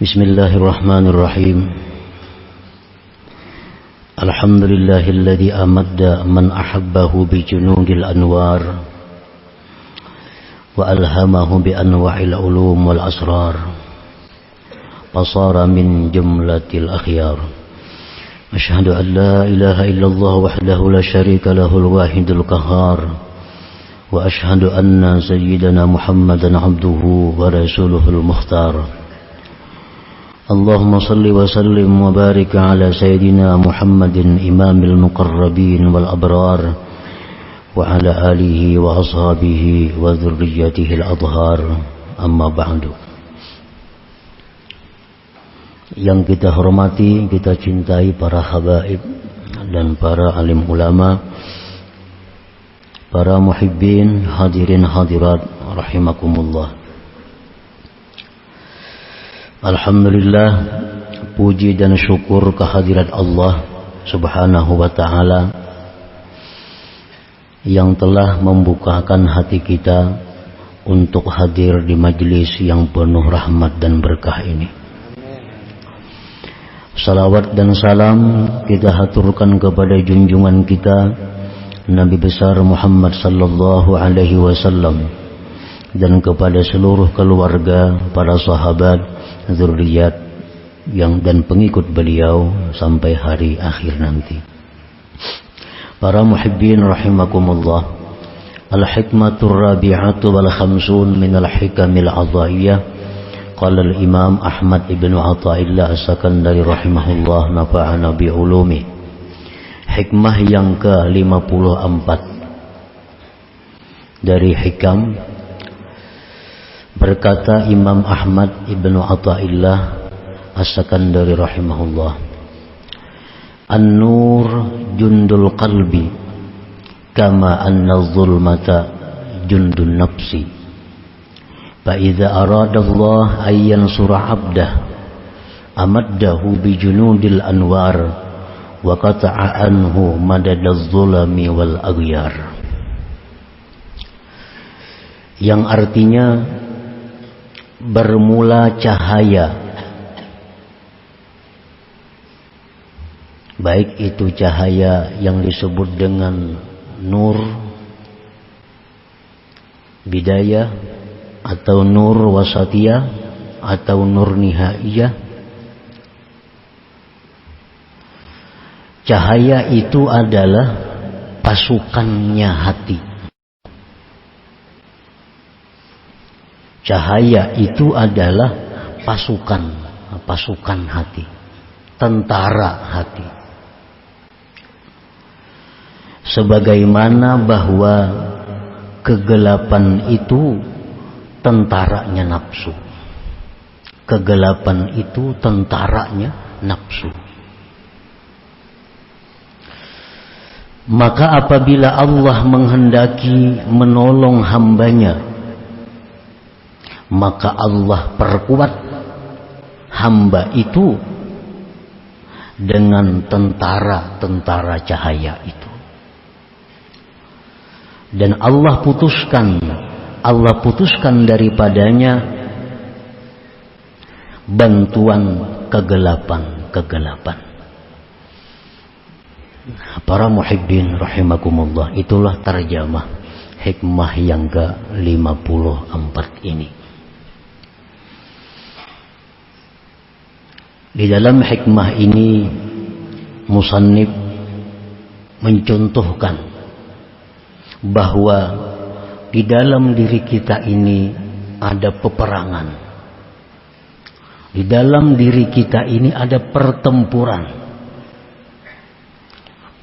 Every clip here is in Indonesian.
Bismillahirrahmanirrahim. Alhamdulillahilladzi amadda man ahabbahu bi junudil anwar wa alhamahu bi anwa'il ulum wal asrar fasara min jumlatil akhyar. Asyhadu an la ilaha illallah wahdahu la syarika lahul wahidul qahhar wa asyhadu anna sayyidana Muhammadan abduhu wa rasuluhul mukhtar. Allahumma salli wa sallim wa barik ala sayyidina Muhammadin imamil muqarrabin wal abrar wa ala alihi wa ashabihi wa dhurriyyatihil adhar, amma ba'du. Yang kita hormati, kita cintai para habaib dan para alim ulama, para muhibbin, hadirin hadirat rahimakumullah. Alhamdulillah, puji dan syukur kehadirat Allah Subhanahu wa ta'ala yang telah membukakan hati kita untuk hadir di majelis yang penuh rahmat dan berkah ini. Salawat dan salam kita haturkan kepada junjungan kita Nabi besar Muhammad sallallahu alaihi wasallam dan kepada seluruh keluarga, para sahabat, zuriat yang dan pengikut beliau sampai hari akhir nanti. Para muhibbin rahimakumullah. Al-hikmatur rabi'atu wal khamsun min al-hikamil adhaiyah. Qala al-imam Ahmad ibn Athaillah as-Sakandari rahimahullah nafa'ana bi ulumi. Hikmah yang ke-54 dari hikam. Berkata Imam Ahmad ibn Athaillah as-Sakandari rahimahullah, An-nur jundul qalbi kama anna zulmata jundun nafsi. Fa idza arada Allah ay yansura 'abdah amaddahu bi junudil anwar wa qata'a anhu madadaz zulami wal aghyar. Yang artinya bermula cahaya, baik itu cahaya yang disebut dengan nur bidayah atau nur wasatiyah atau nur nihaiyah. Cahaya itu adalah pasukannya hati. Cahaya itu adalah pasukan hati, tentara hati. Sebagaimana bahwa kegelapan itu tentaranya nafsu. Kegelapan itu tentaranya nafsu. Maka apabila Allah menghendaki menolong hambanya, maka Allah perkuat hamba itu dengan tentara-tentara cahaya itu. Dan Allah putuskan daripadanya bantuan kegelapan. Para muhibbin rahimakumullah, itulah terjemah hikmah yang ke-54 ini. Di dalam hikmah ini musannif mencontohkan bahwa di dalam diri kita ini ada peperangan. Di dalam diri kita ini ada pertempuran.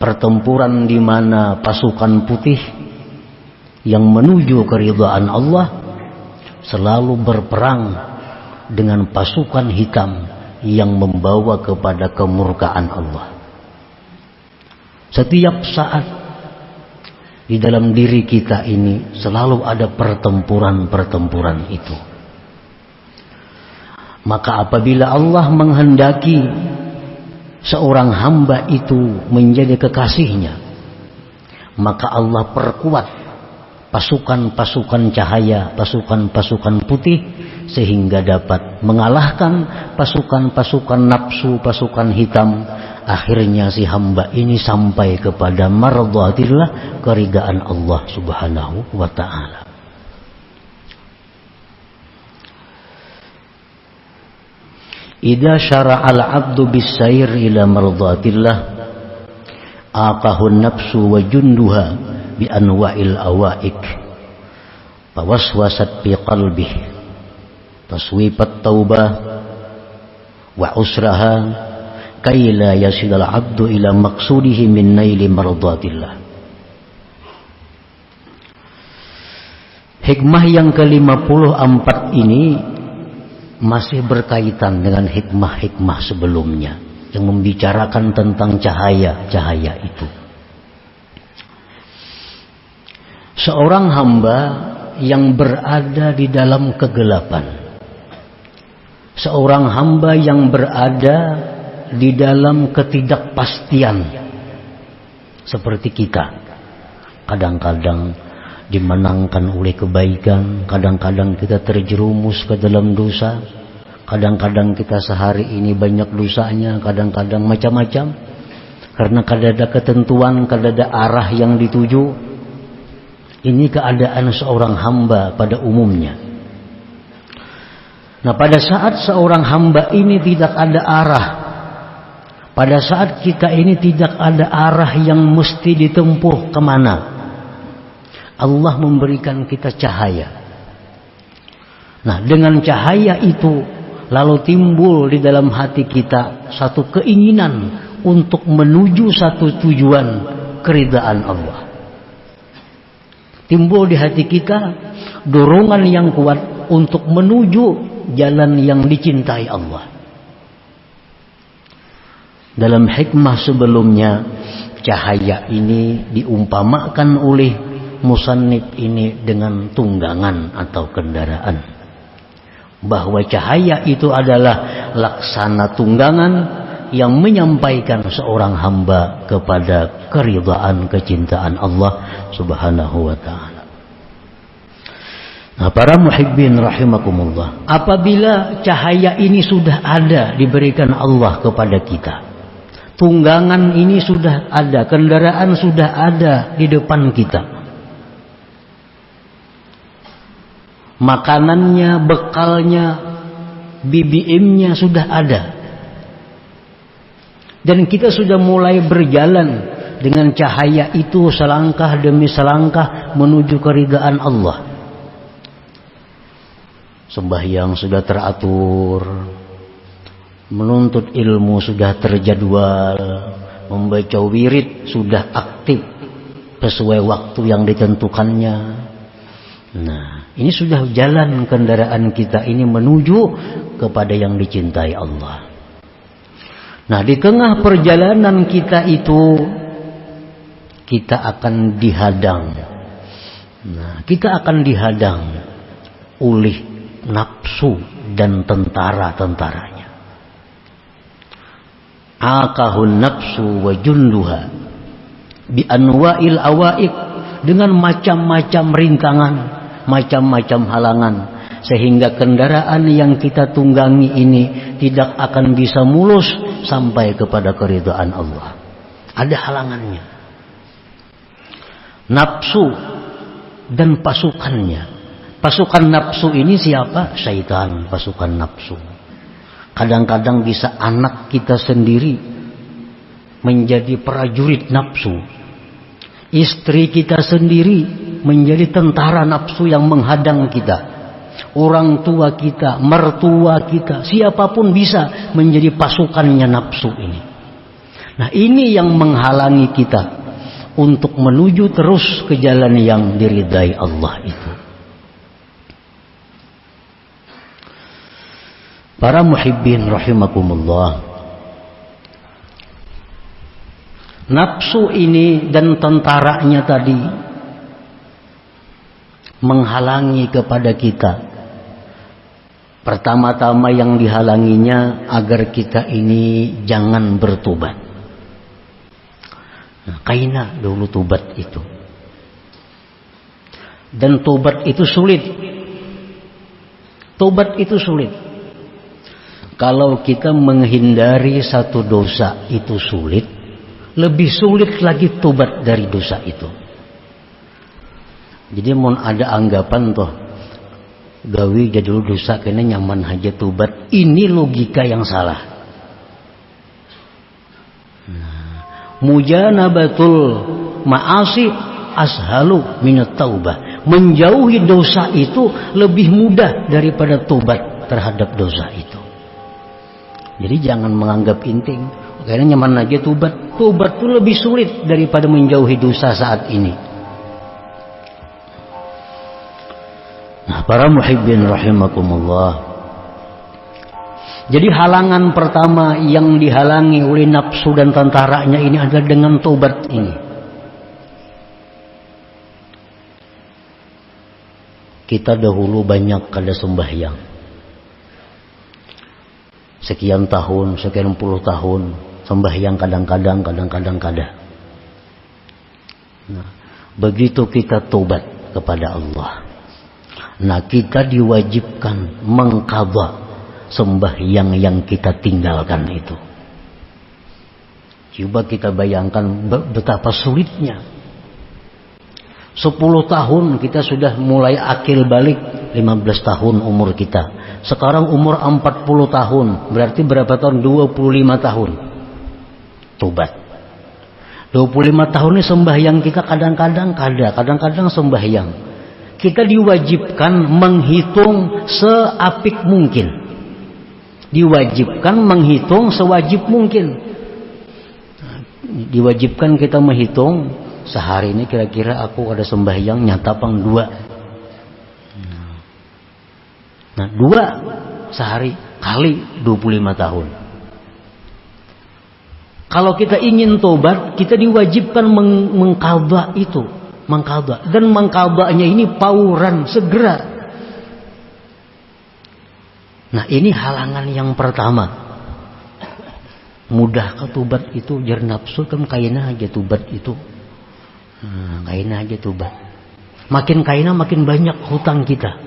Pertempuran di mana pasukan putih yang menuju keridhaan Allah selalu berperang dengan pasukan hitam yang membawa kepada kemurkaan Allah. Setiap saat di dalam diri kita ini selalu ada pertempuran itu. Maka apabila Allah menghendaki seorang hamba itu menjadi kekasihnya, maka Allah perkuat pasukan-pasukan cahaya, pasukan-pasukan putih sehingga dapat mengalahkan pasukan-pasukan nafsu, pasukan hitam. Akhirnya si hamba ini sampai kepada mardhatillah, keridaan Allah Subhanahu wa ta'ala. Idza syara'al 'abdu bis-sayr ila mardhatillah aqahu an-nafsu wa junduha bi anwa'il awaik fawaswasat fi qalbihi taswipat taubah wa usraha kay la yasilal 'abdu ila maqsudihi min naili mardhatillah. Hikmah yang ke-54 ini masih berkaitan dengan hikmah-hikmah sebelumnya yang membicarakan tentang cahaya-cahaya itu. Seorang hamba yang berada di dalam kegelapan, seorang hamba yang berada di dalam ketidakpastian, seperti kita, kadang-kadang dimenangkan oleh kebaikan, kadang-kadang kita terjerumus ke dalam dosa, kadang-kadang kita sehari ini banyak dosanya, kadang-kadang macam-macam, karena kada ada ketentuan, kada ada arah yang dituju. Ini keadaan seorang hamba pada umumnya. Nah, pada saat seorang hamba ini tidak ada arah, pada saat kita ini tidak ada arah yang mesti ditempuh kemana, Allah memberikan kita cahaya. Nah, dengan cahaya itu lalu timbul di dalam hati kita satu keinginan untuk menuju satu tujuan, keridaan Allah. Timbul di hati kita dorongan yang kuat untuk menuju jalan yang dicintai Allah. Dalam hikmah sebelumnya, cahaya ini diumpamakan oleh musannif ini dengan tunggangan atau kendaraan, bahwa cahaya itu adalah laksana tunggangan yang menyampaikan seorang hamba kepada keridhaan, kecintaan Allah Subhanahu wa ta'ala. Nah, para muhibbin rahimakumullah, apabila cahaya ini sudah ada diberikan Allah kepada kita, tunggangan ini sudah ada, kendaraan sudah ada di depan kita, makanannya, bekalnya, BBM-nya sudah ada, dan kita sudah mulai berjalan dengan cahaya itu selangkah demi selangkah menuju keridaan Allah. Sembahyang sudah teratur, menuntut ilmu sudah terjadwal, membaca wirid sudah aktif sesuai waktu yang ditentukannya. Nah, ini sudah jalan kendaraan kita ini menuju kepada yang dicintai Allah. Nah, di tengah perjalanan kita itu, kita akan dihadang. Nah, kita akan dihadang oleh nafsu dan tentara-tentaranya. Aqahun nafsu wa junduha bi anwa'il awaik, dengan macam-macam rintangan, macam-macam halangan, sehingga kendaraan yang kita tunggangi ini tidak akan bisa mulus sampai kepada keridhaan Allah. Ada halangannya. Nafsu dan pasukannya. Pasukan nafsu ini siapa? Syaitan, pasukan nafsu. Kadang-kadang bisa anak kita sendiri menjadi prajurit nafsu. Istri kita sendiri menjadi tentara nafsu yang menghadang kita. Orang tua kita, mertua kita, siapapun bisa menjadi pasukannya nafsu ini. Nah, ini yang menghalangi kita untuk menuju terus ke jalan yang diridai Allah itu. Para muhibbin rahimakumullah, nafsu ini dan tentaranya tadi menghalangi kepada kita. Pertama-tama yang dihalanginya agar kita ini jangan bertobat. Nah, kaina dulu tobat itu. Dan tobat itu sulit. Tobat itu sulit. Kalau kita menghindari satu dosa itu sulit, lebih sulit lagi tobat dari dosa itu. Jadi mau ada anggapan toh, gawi jadi dulu dosa kena nyaman aja tobat. Ini logika yang salah. Mujanabatul ma'asi ashalu minat taubah. Menjauhi dosa itu lebih mudah daripada tobat terhadap dosa itu. Jadi jangan menganggap penting. Kayaknya nyaman aja tobat. Tobat itu lebih sulit daripada menjauhi dosa saat ini. Nah, para muhibbin rahimakumullah. Jadi halangan pertama yang dihalangi oleh nafsu dan tentaranya ini adalah dengan tobat ini. Kita dahulu banyak kada sembahyang. Sekian tahun, sekian puluh tahun sembahyang kadang-kadang kada. Nah, begitu kita tobat kepada Allah, nah kita diwajibkan mengqadha sembahyang yang kita tinggalkan itu. Coba kita bayangkan betapa sulitnya. 10 tahun kita sudah mulai akil balik, 15 tahun umur kita. Sekarang umur 40 tahun, berarti berapa tahun? 25 tahun. Tobat. 25 tahun ini sembahyang kita kadang-kadang sembahyang. Kita diwajibkan menghitung seapik mungkin. Diwajibkan menghitung sewajib mungkin. Diwajibkan kita menghitung sehari ini kira-kira aku ada sembahyang nyata pang 2. Nah 2 sehari kali 25 tahun. Kalau kita ingin tobat, kita diwajibkan mengqadha itu, mengqadha, dan mengqadhanya ini fauran, segera. Nah ini halangan yang pertama. Mudah ke tobat itu jar nafsu kan kaina aja tobat itu. Kaina aja tobat. Makin kaina makin banyak hutang kita.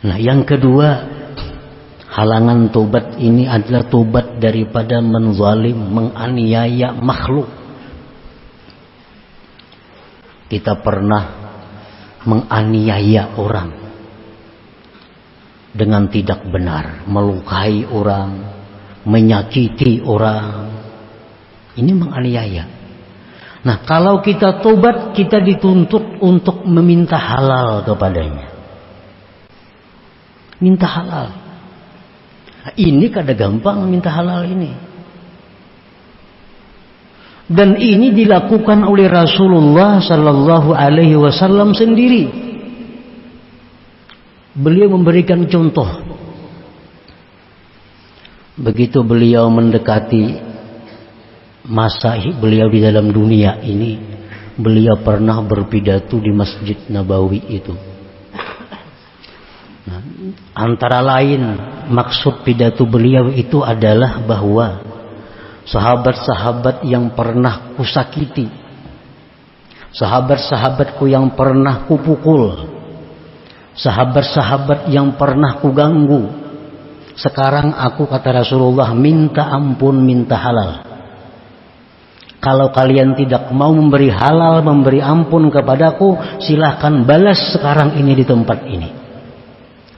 Nah yang kedua, halangan tobat ini adalah tobat daripada menzalim, menganiaya makhluk. Kita pernah menganiaya orang dengan tidak benar, melukai orang, menyakiti orang. Ini menganiaya. Nah kalau kita tobat, kita dituntut untuk meminta halal kepadanya. Minta halal. Nah, ini kada gampang minta halal ini. Dan ini dilakukan oleh Rasulullah sallallahu alaihi wasallam sendiri. Beliau memberikan contoh. Begitu beliau mendekati masa beliau di dalam dunia ini, beliau pernah berpidato di Masjid Nabawi itu. Nah, antara lain maksud pidato beliau itu adalah bahwa sahabat-sahabat yang pernah kusakiti, sahabat-sahabatku yang pernah kupukul, sahabat-sahabat yang pernah kuganggu, sekarang aku, kata Rasulullah, minta ampun, minta halal. Kalau kalian tidak mau memberi halal, memberi ampun kepadaku, silahkan balas sekarang ini di tempat ini.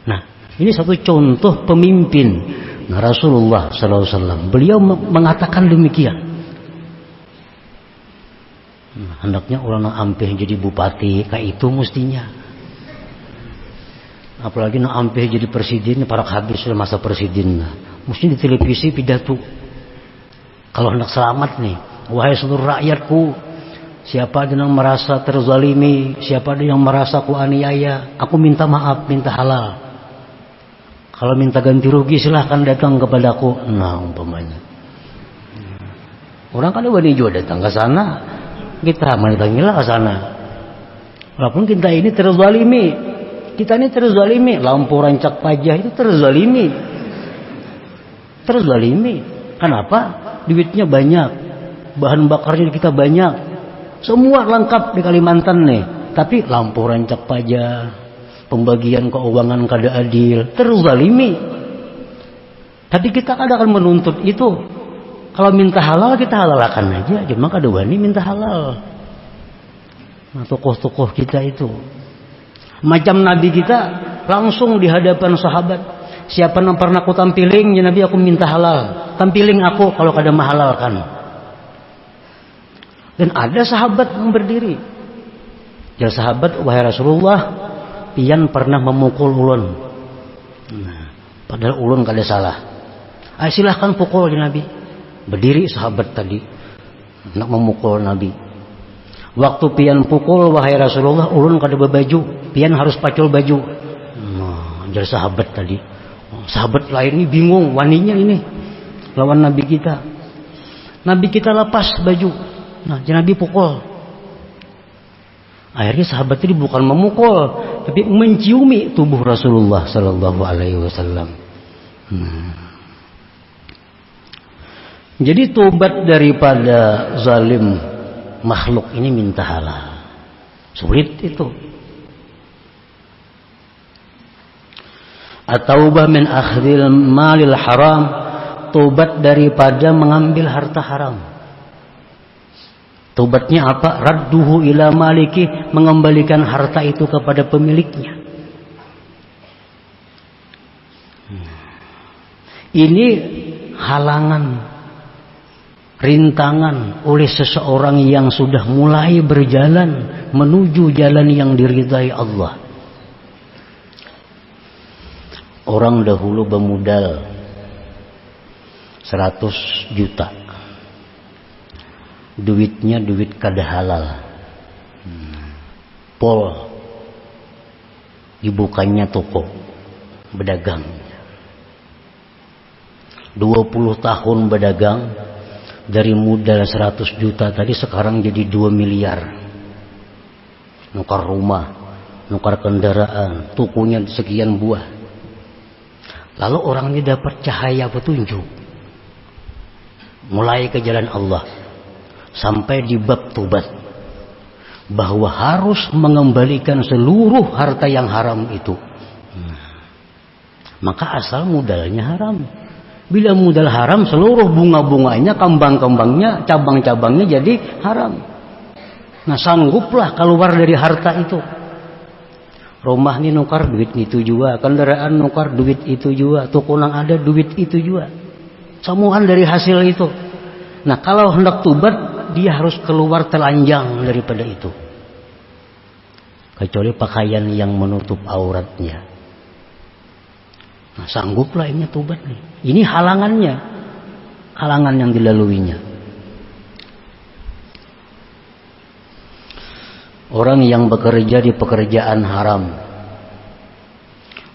Nah, ini satu contoh pemimpin. Nah, Rasulullah SAW, beliau mengatakan demikian. Nah, hendaknya orang ampih jadi bupati, kayak itu mestinya. Apalagi ampih jadi presiden, para habis masa presiden. Mesti di televisi pidato. Kalau hendak selamat nih, wahai seluruh rakyatku, siapa yang merasa terzalimi, siapa yang merasa ku aniaya, aku minta maaf, minta halal. Kalau minta ganti rugi silahkan datang kepadaku. Nah umpamanya, orang kan wani juga datang ke sana, kita mendatangilah ke sana. Walaupun kita ini terzalimi, kita ini terzalimi, lampu rancak pajak itu terzalimi. Kenapa? Duitnya banyak, bahan bakarnya kita banyak, Semua lengkap di Kalimantan nih. Tapi lampu rancak pajak, pembagian keuangan kada adil, terzalimi. Tapi kita kadang akan menuntut itu. Kalau minta halal kita halalkan aja, cuma kada wani minta halal. Nah, tokoh-tokoh kita itu macam Nabi kita langsung di hadapan sahabat, siapa yang pernah aku tampiling ya Nabi, aku minta halal, tampiling aku kalau kada mahalalkan. Dan ada sahabat yang berdiri, ya sahabat, wahai Rasulullah, pian pernah memukul ulun. Nah, padahal ulun kada salah. Silahkan pukul ya Nabi. Berdiri sahabat tadi nak memukul Nabi. Waktu pian pukul, wahai Rasulullah, ulun kada berbaju, pian harus pacul baju. Nah, jadi sahabat tadi. Sahabat lain ini bingung, waninya ini lawan Nabi kita. Nabi kita lepas baju. Nah, jadi Nabi pukul. Akhirnya sahabat ini bukan memukul, tapi menciumi tubuh Rasulullah sallallahu alaihi wasallam. Jadi tobat daripada zalim makhluk ini minta halal. Sulit itu. At-taubah min akhdhil malil haram, tobat daripada mengambil harta haram. Tobatnya apa? Radduhu ila maliki, mengembalikan harta itu kepada pemiliknya. Ini halangan, rintangan oleh seseorang yang sudah mulai berjalan menuju jalan yang diridai Allah. Orang dahulu bermodal 100 juta. Duitnya duit kada halal. Pol dibukanya toko berdagang. 20 tahun berdagang, dari modal 100 juta tadi sekarang jadi 2 miliar. Nukar rumah, nukar kendaraan, tukunya sekian buah. Lalu orang ini dapat cahaya petunjuk, mulai ke jalan Allah, sampai di bab tobat, bahwa harus mengembalikan seluruh harta yang haram itu. Maka asal modalnya haram. Bila modal haram, seluruh bunga-bunganya, kembang-kembangnya, cabang-cabangnya jadi haram. Nah, sangguplah keluar dari harta itu. Rumah ini nukar duit itu juga, kendaraan nukar duit itu juga, toko nang ada duit itu juga. Semuaan dari hasil itu. Nah, kalau hendak tobat, dia harus keluar telanjang daripada itu. Kecuali pakaian yang menutup auratnya. Nah, sangguplah ini tobat nih. Ini halangannya, halangan yang dilaluinya. Orang yang bekerja di pekerjaan haram,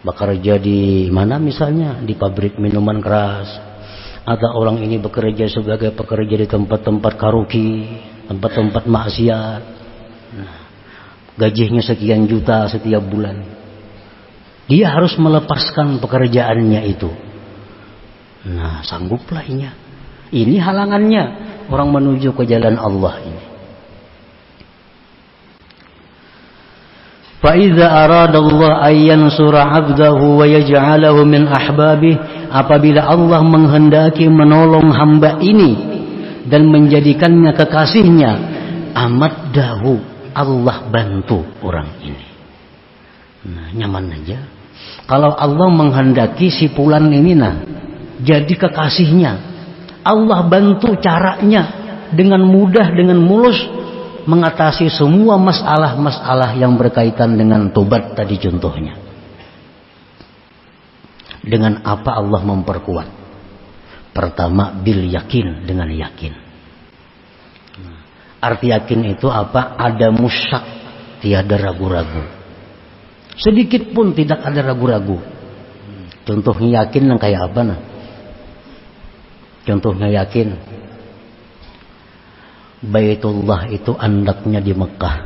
bekerja di mana misalnya di pabrik minuman keras, atau orang ini bekerja sebagai pekerja di tempat-tempat karaoke, tempat-tempat maksiat, nah, gajinya sekian juta setiap bulan, dia harus melepaskan pekerjaannya itu. Nah, sangguplah ini. Ini halangannya orang menuju ke jalan Allah ini. Fa idza arada Allah ayyan sura 'abdahu wa yaj'alahu min ahbabih, apabila Allah menghendaki menolong hamba ini dan menjadikannya kekasihnya, amaddahu, Allah bantu orang ini. Nah, nyaman aja. Kalau Allah menghendaki si fulan ini jadi kekasihnya, Allah bantu caranya dengan mudah, dengan mulus mengatasi semua masalah-masalah yang berkaitan dengan tobat tadi contohnya. Dengan apa Allah memperkuat? Pertama, bil yakin, dengan yakin. Arti yakin itu apa? Ada musyak, tiada ragu-ragu. Sedikit pun tidak ada ragu-ragu. Contohnya yakin yang kayak apa nah? Contohnya yakin, Baitullah itu andaknya di Mekah.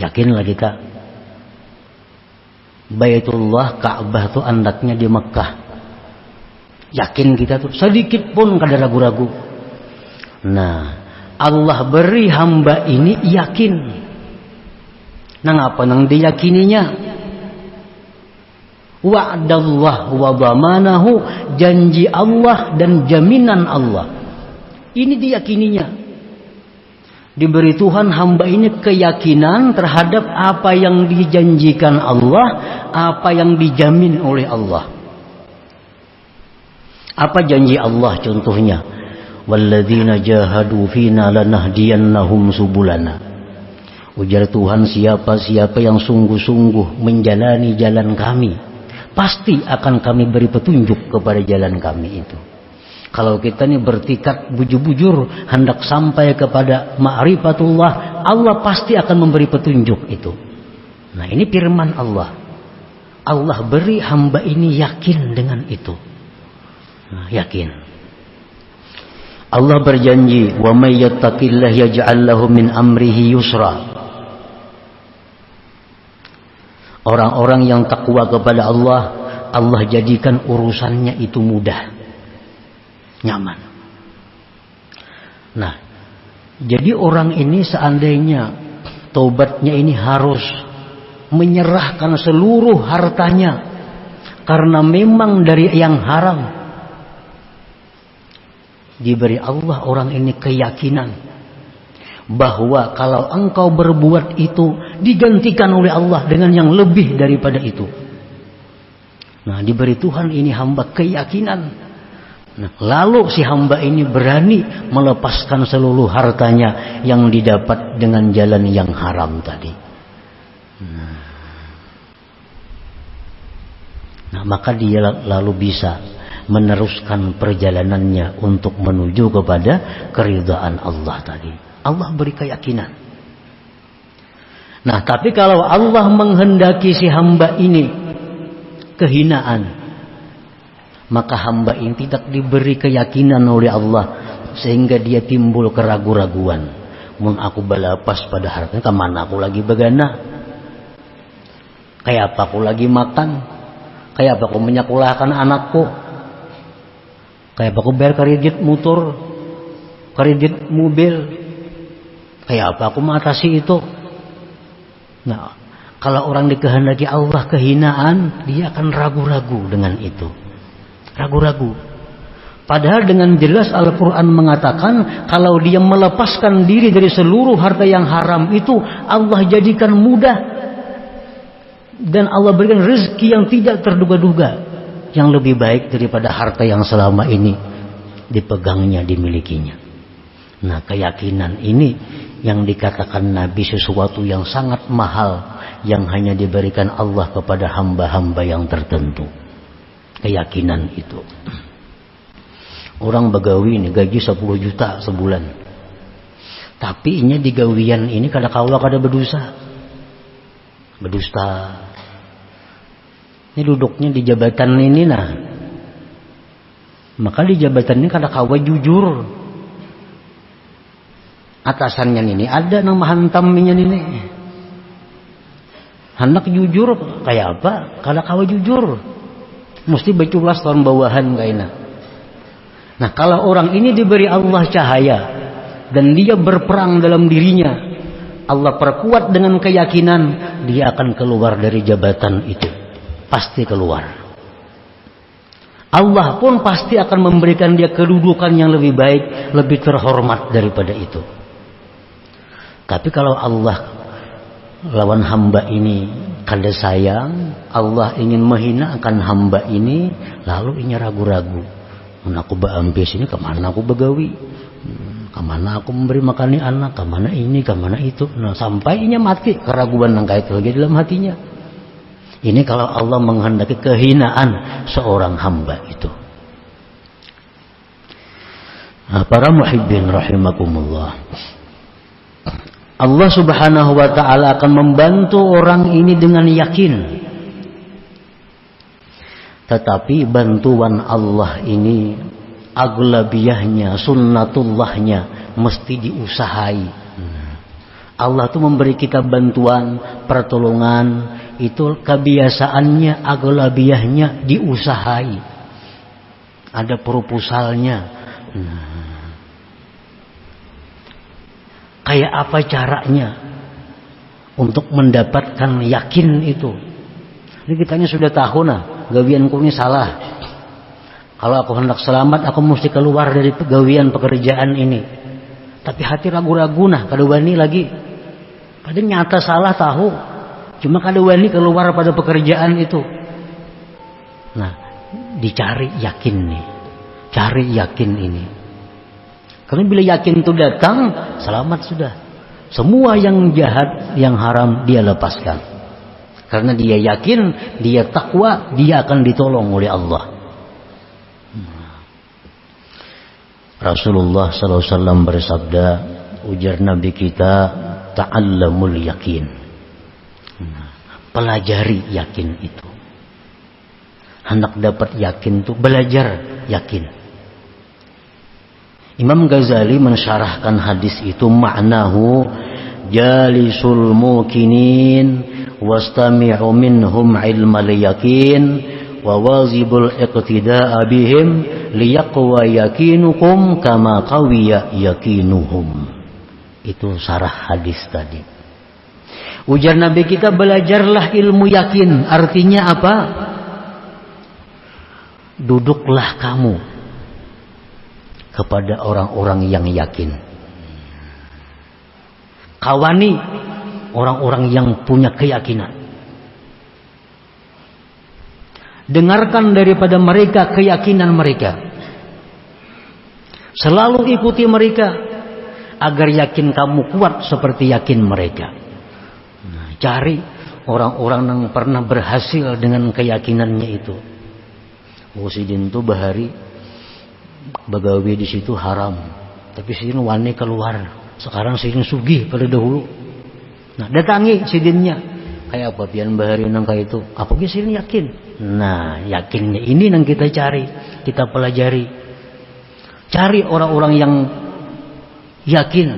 Yakinlah kita. Baitullah, Ka'bah itu andaknya di Mekah. Yakin kita tuh, sedikit pun kada ragu-ragu. Nah, Allah beri hamba ini yakin. Nang apa nang diyakininya? Wa'dallah wa dhamanahu, janji Allah dan jaminan Allah. Ini diyakininya. Diberi Tuhan hamba ini keyakinan terhadap apa yang dijanjikan Allah, apa yang dijamin oleh Allah. Apa janji Allah contohnya? Walladzina jahadu fina lanahdiyannahum subulana. Ujar Tuhan, siapa-siapa yang sungguh-sungguh menjalani jalan kami, pasti akan kami beri petunjuk kepada jalan kami itu. Kalau kita ini bertikad bujur-bujur hendak sampai kepada ma'rifatullah, Allah pasti akan memberi petunjuk itu. Nah, ini firman Allah. Allah beri hamba ini yakin dengan itu. Nah, yakin. Allah berjanji, wa may yattaqillah yaj'al lahu min amrihi yusra. Orang-orang yang takwa kepada Allah, Allah jadikan urusannya itu mudah, nyaman. Nah, jadi orang ini seandainya taubatnya ini harus menyerahkan seluruh hartanya karena memang dari yang haram. Diberi Allah orang ini keyakinan bahwa kalau engkau berbuat itu digantikan oleh Allah dengan yang lebih daripada itu. Nah, diberi Tuhan ini hamba keyakinan. Nah, lalu si hamba ini berani melepaskan seluruh hartanya yang didapat dengan jalan yang haram tadi. Nah, maka dia lalu bisa meneruskan perjalanannya untuk menuju kepada keridhaan Allah tadi. Allah beri keyakinan. Nah, tapi kalau Allah menghendaki si hamba ini kehinaan, maka hamba ini tidak diberi keyakinan oleh Allah sehingga dia timbul keraguan-raguan. Mun aku balapas pada hartanya, kemana aku lagi begana? Kayak apa aku lagi makan? Kayak apa aku menyekolahkan anakku? Kayak aku bayar kredit motor, kredit mobil. Kayak apa aku mengatasi itu? Nah, kalau orang dikehendaki Allah kehinaan, dia akan ragu-ragu dengan itu. Ragu-ragu. Padahal dengan jelas Al-Quran mengatakan kalau dia melepaskan diri dari seluruh harta yang haram itu, Allah jadikan mudah. Dan Allah berikan rezeki yang tidak terduga-duga, yang lebih baik daripada harta yang selama ini dipegangnya, dimilikinya. Nah, keyakinan ini yang dikatakan Nabi sesuatu yang sangat mahal, yang hanya diberikan Allah kepada hamba-hamba yang tertentu. Keyakinan itu. Orang begawi ini gaji 10 juta sebulan, tapi ini di gawian ini kada kaula kada berdusta. Ini duduknya di jabatan ini, nah. Maka di jabatan ini kada kawa jujur. Atasannya ini ada nama hantamnya ini. Hendak jujur kayak apa? Kada kawa jujur. Mesti beculas tahun bawahan kayaknya. Nah, kalau orang ini diberi Allah cahaya dan dia berperang dalam dirinya, Allah perkuat dengan keyakinan, dia akan keluar dari jabatan itu. Pasti keluar. Allah pun pasti akan memberikan dia kedudukan yang lebih baik, lebih terhormat daripada itu. Tapi kalau Allah lawan hamba ini kada sayang, Allah ingin menghinakan hamba ini, lalu ini ragu-ragu. Aku beambis ini kemana aku begawi? Kemana aku memberi makani anak? Kemana ini? Kemana itu? Nah, sampai ini mati keraguan yang kayak itu lagi dalam hatinya. Ini kalau Allah menghendaki kehinaan seorang hamba itu. Nah, para muhibbin rahimakumullah, Allah subhanahu wa ta'ala akan membantu orang ini dengan yakin. Tetapi bantuan Allah ini aglabiyahnya, sunnatullahnya mesti diusahai. Allah tuh memberi kita bantuan, pertolongan, itu kebiasaannya, aglabiyahnya diusahai. Ada proposalnya. Kayak apa caranya untuk mendapatkan yakin itu? Ini kitanya sudah tahu nah, gawianku ini salah. Kalau aku hendak selamat, aku mesti keluar dari gawian pekerjaan ini. Tapi hati ragu-ragu nah, kada wani lagi. Padahal nyata salah tahu. Cuma kada wani keluar pada pekerjaan itu. Nah, dicari yakin nih. Cari yakin ini. Karena bila yakin itu datang, selamat sudah. Semua yang jahat, yang haram dia lepaskan. Karena dia yakin, dia takwa, dia akan ditolong oleh Allah. Rasulullah SAW bersabda, ujar Nabi kita, ta'allamul yakin. Pelajari yakin itu. Hendak dapat yakin itu, belajar yakin. Imam Ghazali mensyarahkan hadis itu, maknahu jalisul mukinin wastami'u minhum ilmal yakin wa wazibul iqtida'a bihim liyaqwa yakinukum kama qawiya yakinuhum. Itu sarah hadis tadi. Ujar Nabi kita, belajarlah ilmu yakin. Artinya apa? Duduklah kamu kepada orang-orang yang yakin. Kawani orang-orang yang punya keyakinan. Dengarkan daripada mereka keyakinan mereka. Selalu ikuti mereka agar yakin kamu kuat seperti yakin mereka. Nah, cari orang-orang yang pernah berhasil dengan keyakinannya itu. Sidin itu bahari bagawi di situ haram, tapi sidin wani keluar. Sekarang sidin sugih pada dahulu. Nah, datangi sidinnya. Kayak apa pian bahari nang kayak itu? Apa ge sidin yakin? Nah, yakinnya ini yang kita cari, kita pelajari. Cari orang-orang yang yakin.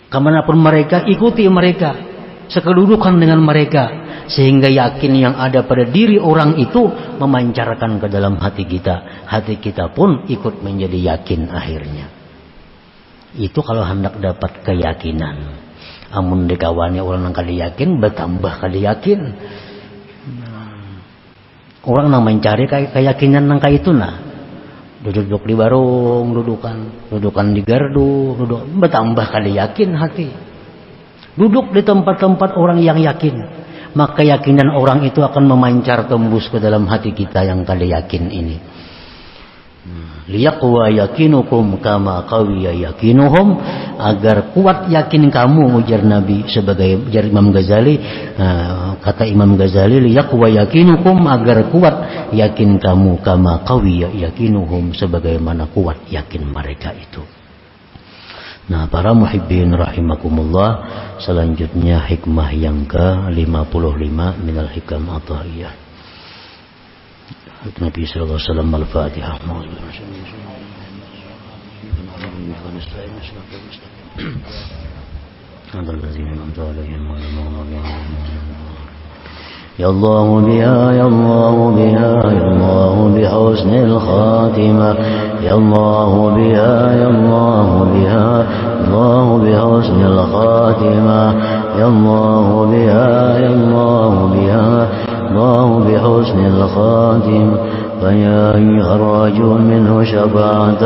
Kemanapun mereka, ikuti mereka. Sekedudukan dengan mereka. Sehingga yakin yang ada pada diri orang itu memancarkan ke dalam hati kita. Hati kita pun ikut menjadi yakin akhirnya. Itu kalau hendak dapat keyakinan. Amun dikawannya orang yang kada yakin, bertambah kada yakin. Orang yang mencari keyakinan nang kayak itu nah, duduk di warung, dudukan di gardu, bertambah kali yakin hati. Duduk di tempat-tempat orang yang yakin, maka keyakinan orang itu akan memancar tembus ke dalam hati kita yang kali yakin ini. Liyaqwa yakinukum kama qawiya yakinuhum, agar kuat yakin kamu, ujar Nabi sebagai ujar Imam Ghazali. Kata Imam Ghazali, liyaqwa yakinukum, agar kuat yakin kamu kama qawiya yakinuhum, sebagaimana kuat yakin mereka itu. Nah, para muhibbin rahimakumullah, selanjutnya hikmah yang ke-55 minal hikam atahiyah. Nabi sallallahu alaihi wasallam, Al-Fatihah. Ya Allah biha, ya Allah biha, ya Allah bi husnil khatimah. Ya Allah biha, ya Allah biha, Allah bi husnil khatimah. Ya Allah biha, ya Allah biha, الله بحسن الخاتم. فيا أيها الرجل منه شفاعة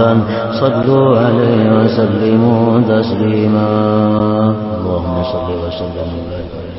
صلوا عليه وسلموا تسليما. اللهم صل وسلم وبارك عليه.